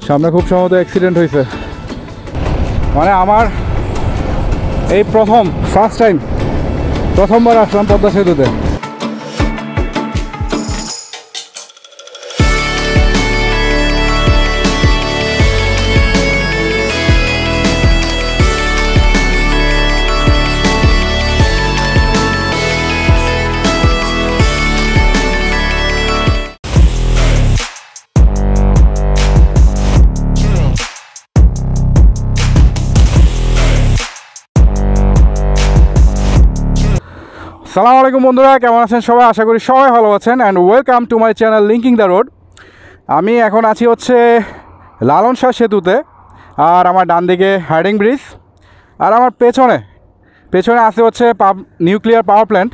সামনে খুব সম্ভবত অ্যাক্সিডেন্ট হয়েছে। মানে আমার এই প্রথমবার আসলাম পদ্মা সেতুতে। আসসালামু আলাইকুম বন্ধুরা, কেমন আছেন সবাই? আশা করি সবাই ভালো আছেন and welcome to my channel linking the road. আমি এখন আছি হচ্ছে লালন শাহ সেতুতে, আর আমার ডান দিকে হার্ডিং ব্রিজ, আর আমার পেছনে আছে হচ্ছে নিউক্লিয়ার পাওয়ার প্ল্যান্ট।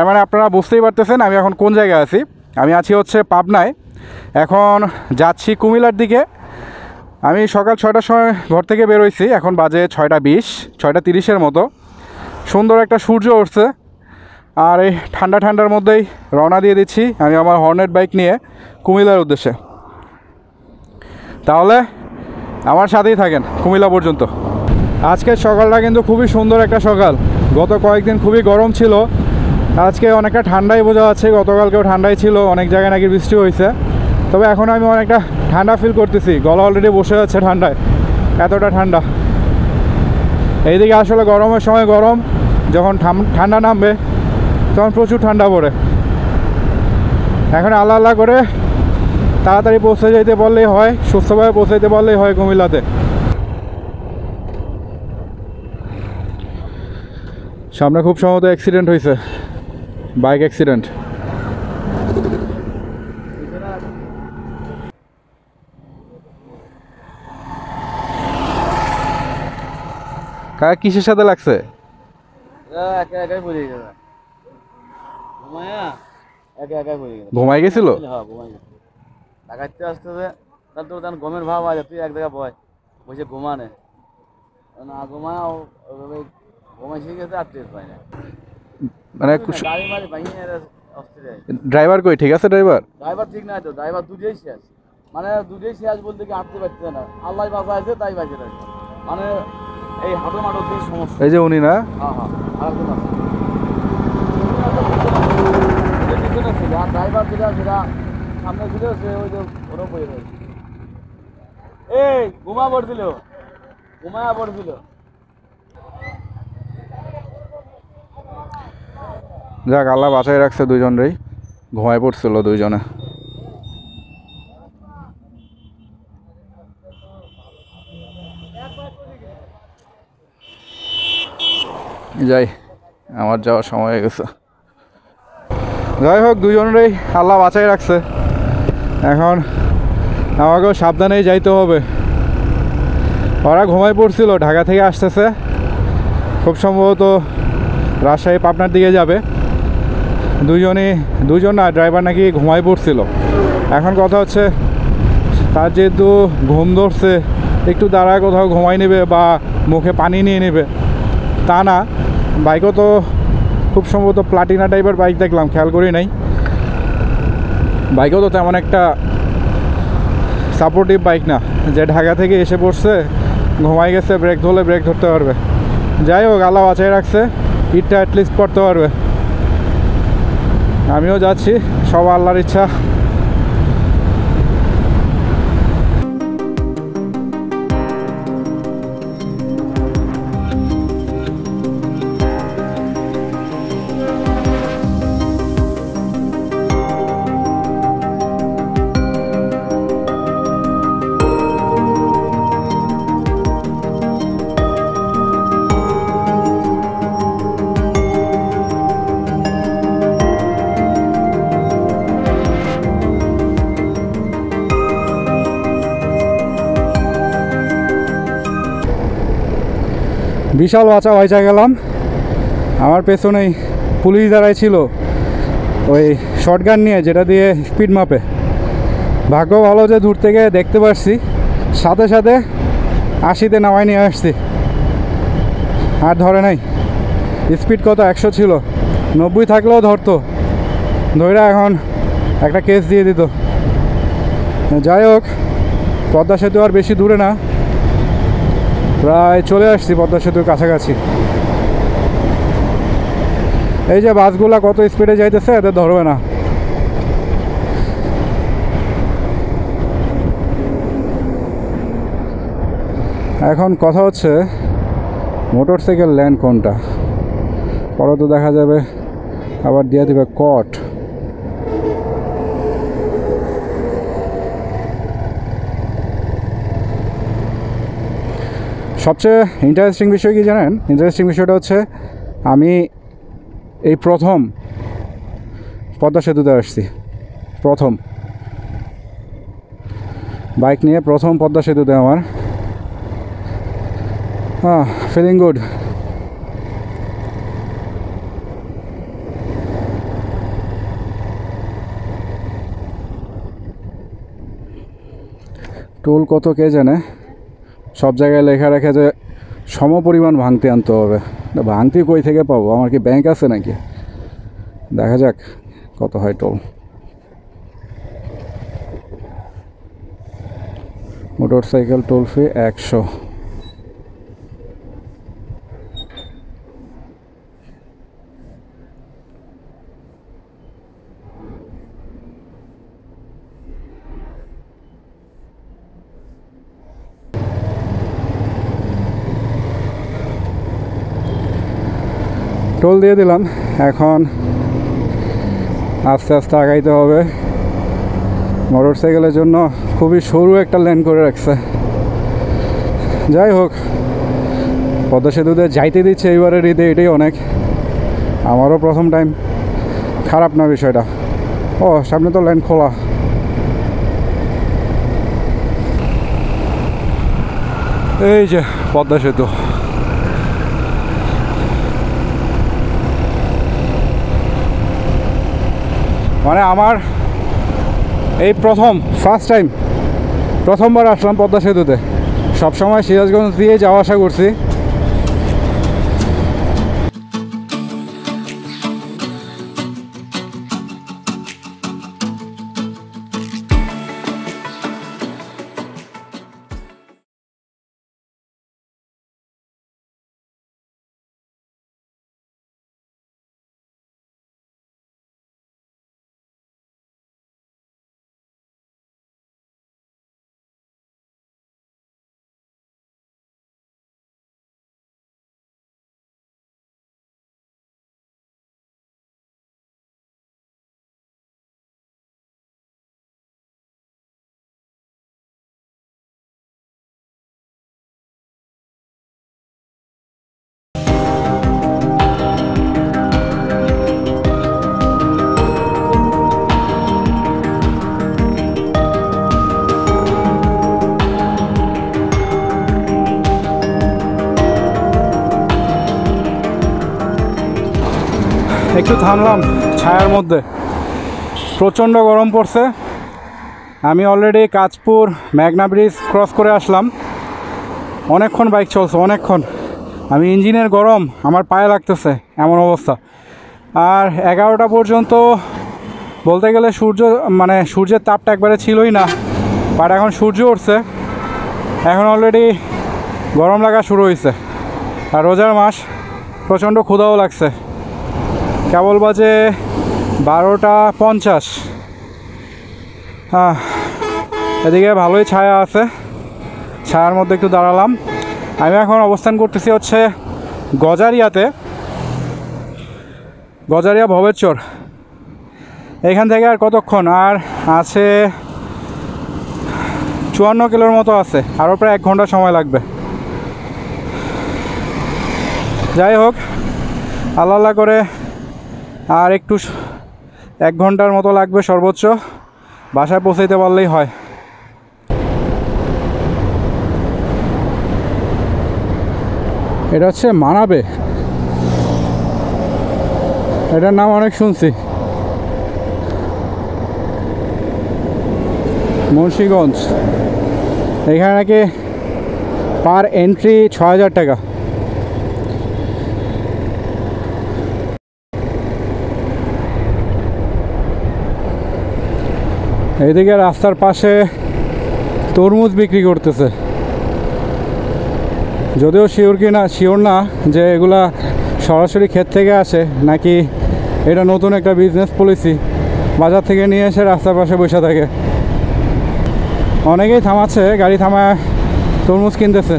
মানে আপনারা বুঝতেই পারতেছেন আমি এখন কোন জায়গায় আছি। আমি আছি হচ্ছে পাবনায়, এখন যাচ্ছি কুমিল্লার দিকে। আমি সকাল 6টার সময় ঘর থেকে বেরোইছি, এখন বাজে 6:20 6:30-এর মতো। সুন্দর একটা সূর্য উঠছে, আর এই ঠান্ডার মধ্যেই রওনা দিয়ে দিচ্ছি আমি আমার হর্নেট বাইক নিয়ে কুমিল্লার উদ্দেশ্যে। তাহলে আমার সাথেই থাকেন কুমিল্লা পর্যন্ত। আজকের সকালটা কিন্তু খুবই সুন্দর একটা সকাল। গত কয়েকদিন খুবই গরম ছিল, আজকে অনেকটা ঠান্ডাই বোঝা যাচ্ছে। গতকালকেও ঠান্ডাই ছিল, অনেক জায়গায় নাকি বৃষ্টি হয়েছে। তবে এখন আমি অনেকটা ঠান্ডা ফিল করতেছি, গলা অলরেডি বসে যাচ্ছে ঠান্ডায়, এতটা ঠান্ডা। এইদিকে আসলে গরমের সময় গরম, যখন ঠান্ডা নামবে তখন প্রচুর ঠান্ডা পড়ে। এখন আল্লাহ করে তাড়াতাড়ি পৌঁছে যেতে পারলেই হয়, সুস্থভাবে পৌঁছে যেতে পারলেই হয় কুমিল্লাতে। সামনে খুব সম্ভবত অ্যাক্সিডেন্ট হয়েছে, বাইক অ্যাক্সিডেন্ট। কার কিসের সাথে লাগছে? ঘুমাই গেছিল, গমের ভাব আছে। তুই এক জায়গায় বয় বসে ঘুমানে না, ঘুমায় ঘুমাই শিখে গেছে, আর টেস্ট পাই না। মানে গাড়ি মারি ভাঙি ড্রাইভার কই? ঠিক আছে, ড্রাইভার ঠিক নাই তো, ড্রাইভার দুটোই শেষ। মানে দুটোই শেষ বলতে কি আটতে পারছে না, আল্লাহ বাঁচা আছে তাই বাঁচে থাকে। মানে এই হাঁটো মাটোর যে সমস্যা। এই যে উনি না, হ্যাঁ আরেকজন আছে ছিল, আর ড্রাইভার যেটা সামনে ছিল সে ওই যে ওরও বয়ে রয়েছে। এই ঘুমায়া পড়ছিল। যাক আল্লাহ বাঁচাই রাখছে দুজনেরই, ঘুমায় পড়ছিল দুইজনে। যাই, আমার যাওয়ার সময় হয়ে গেছে। যাই হোক, দুজনেরই আল্লাহ বাঁচাই রাখছে। এখন আমাকেও সাবধানেই যাইতে হবে। ওরা ঘুমায় পড়ছিল, ঢাকা থেকে আসতেছে, খুব সম্ভবত রাজশাহী পাবনার দিকে যাবে। দুজন না, ড্রাইভার নাকি ঘুমায় পড়ছিল। এখন কথা হচ্ছে তার যেহেতু ঘুম ধরছে, একটু দাঁড়ায় কোথাও ঘুমাই নেবে বা মুখে পানি নিয়ে নেবে তা না। বাইকও তো খুব সম্ভবত প্লাটিনা টাইপের বাইক দেখলাম, খেয়াল করি নাই। বাইকও তো তেমন একটা সাপোর্টিভ বাইক না যে ঢাকা থেকে এসে পড়ছে, ঘুমাই গেছে, ব্রেক ধরলে ব্রেক ধরতে পারবে। যাই হোক, আল্লাহ বাঁচাই রাখছে, ইটটা অ্যাটলিস্ট করতে পারবে। আমিও যাচ্ছি, সব আল্লাহর ইচ্ছা। বিশাল বাঁচা হয়েছে গেলাম। আমার পেছনেই পুলিশ দাঁড়াই ছিল ওই শর্টগান নিয়ে, যেটা দিয়ে স্পিড মাপে। ভাগ্য ভালো যে দূর থেকে দেখতে পারছি, সাথে 80-তে নামাই নিয়ে আসছি। আর ধরে নাই, স্পিড কত 100 ছিল, 90 থাকলেও ধরতো, ধরে এখন একটা কেস দিয়ে দিত। যাই হোক, পদ্মা সেতু আর বেশি দূরে না, প্রায় চলে আসছি পদ্মা সেতুর কাছাকাছি। এই যে বাসগুলা কত স্পিডে যাইতেছে, এদের ধরবে না। এখন কথা হচ্ছে মোটরসাইকেল ল্যান্ড কোনটা, পরে তো দেখা যাবে আবার দিয়ে দিবে কট। সবচেয়ে ইন্টারেস্টিং বিষয় কি জানেন? ইন্টারেস্টিং বিষয়টা হচ্ছে আমি এই প্রথম পদ্মা সেতুতে আসছি, প্রথম বাইক নিয়ে প্রথম পদ্মা সেতুতে আমার। Feeling good. টোল কত কে জানে, সব জায়গায় লেখা রাখে যে সমপরিমাণ ভাঙতি আনতে হবে। ভাঙতি কই থেকে পাবো? আমার কি ব্যাংক আছে নাকি? দেখা যাক কত হয় টোল। মোটরসাইকেল টোল ফি 100। টোল দিয়ে দিলাম, এখন আস্তে আস্তে আগাইতে হবে। মোটরসাইকেলের জন্য খুবই সরু একটা লেন করে রাখছে। যাই হোক, পদ্মা সেতুতে যাইতে দিচ্ছে এইবারের ঈদে, এটাই অনেক। আমারও প্রথম টাইম, খারাপ না বিষয়টা। ও সামনে তো লেন খোলা। এই যে পদ্মা সেতু, মানে আমার এই ফার্স্ট টাইম প্রথমবার আসলাম পদ্মা সেতুতে। সবসময় সিরাজগঞ্জ দিয়ে যাওয়া আসা করছি। একটু থামলাম ছায়ার মধ্যে, প্রচণ্ড গরম পড়ছে। আমি অলরেডি কাঁচপুর মেঘনা ব্রিজ ক্রস করে আসলাম। অনেকক্ষণ বাইক চলছে, অনেকক্ষণ। আমি ইঞ্জিনের গরম আমার পায়ে লাগতেছে, এমন অবস্থা। আর 11টা পর্যন্ত বলতে গেলে সূর্যের তাপটা একবারে ছিলই না, বাট এখন সূর্য উঠছে, এখন অলরেডি গরম লাগা শুরু হয়েছে। আর রোজার মাস, প্রচণ্ড ক্ষুধাও লাগছে। কেবল বাজে 12টা 50। এদিকে ভালোই ছায়া আছে, ছায়ার মধ্যে একটু দাঁড়ালাম। আমি এখন অবস্থান করতেছি হচ্ছে গজারিয়াতে, গজারিয়া ভবেরচর। এখান থেকে আর কতক্ষণ, আর আছে 54 কিলোর মতো আছে, আরও প্রায় 1 ঘন্টা সময় লাগবে। যাই হোক, আল্লাহ করে আর একটু 1 ঘন্টার মতো লাগবে সর্বোচ্চ, বাসায় পৌঁছাইতে পারলেই হয়। এটা হচ্ছে মানাবে, এটার নাম অনেক শুনছি। মুন্সিগঞ্জ, এখানে নাকি পার এন্ট্রি 6000 টাকা। এইদিকে রাস্তার পাশে তরমুজ বিক্রি করতেছে। যদিও শিওর না যে এগুলা সরাসরি ক্ষেত থেকে আসে নাকি এটা নতুন একটা বিজনেস পলিসি, বাজার থেকে নিয়ে এসে রাস্তার পাশে বসে থাকে। অনেকেই থামাচ্ছে, গাড়ি থামায় তরমুজ কিনতেছে।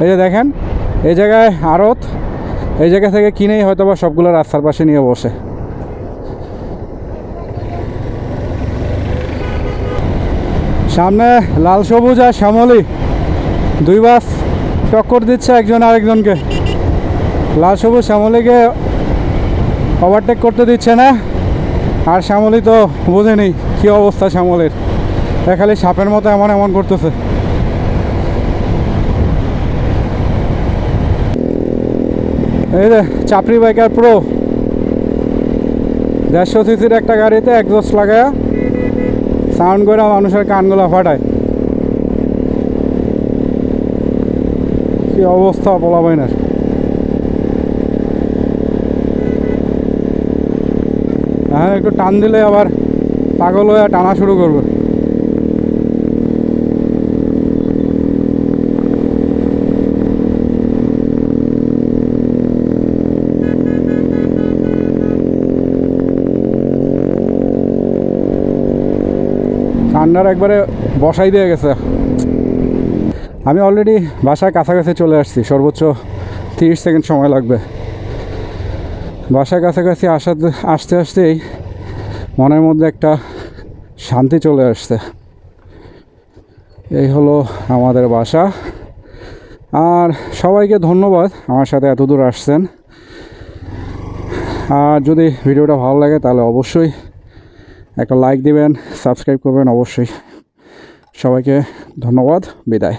এই যে দেখেন, এই জায়গায় আড়ত, এই জায়গা থেকে কিনেই হয়তো বা সবগুলো রাস্তার পাশে নিয়ে বসে। সামনে লাল সবুজ আর শ্যামলী দুই বাস টক্কর দিচ্ছে একজন আরেকজনকে। লাল সবুজ শ্যামলীকে ওভারটেক করতে দিচ্ছে না, আর শ্যামলী তো বোঝেনি কী অবস্থা শ্যামলীর, খালি সাপের মতো এমন এমন করতেছে। এই যে চাপড়ি বাইকার প্রো 150 সিসির একটা গাড়িতে এক্সস্ট লাগায় সাউন্ড করে মানুষের কানগুলো ফাটায়। কি অবস্থা পোলাপাইনের। হ্যাঁ, একটু টান দিলে আবার পাগল হয়ে টানা শুরু করবে। ঠান্ডার একবারে বসাই দিয়ে গেছে। আমি অলরেডি বাসার কাছাকাছি চলে আসছি, সর্বোচ্চ 30 সেকেন্ড সময় লাগবে। বাসার কাছাকাছি আসতে আসতেই মনের মধ্যে একটা শান্তি চলে আসছে। এই হলো আমাদের বাসা। আর সবাইকে ধন্যবাদ আমার সাথে এত দূর আসছেন। আর যদি ভিডিওটা ভালো লাগে তাহলে অবশ্যই একটা লাইক দিবেন, সাবস্ক্রাইব করবেন অবশ্যই। সবাইকে ধন্যবাদ, বিদায়।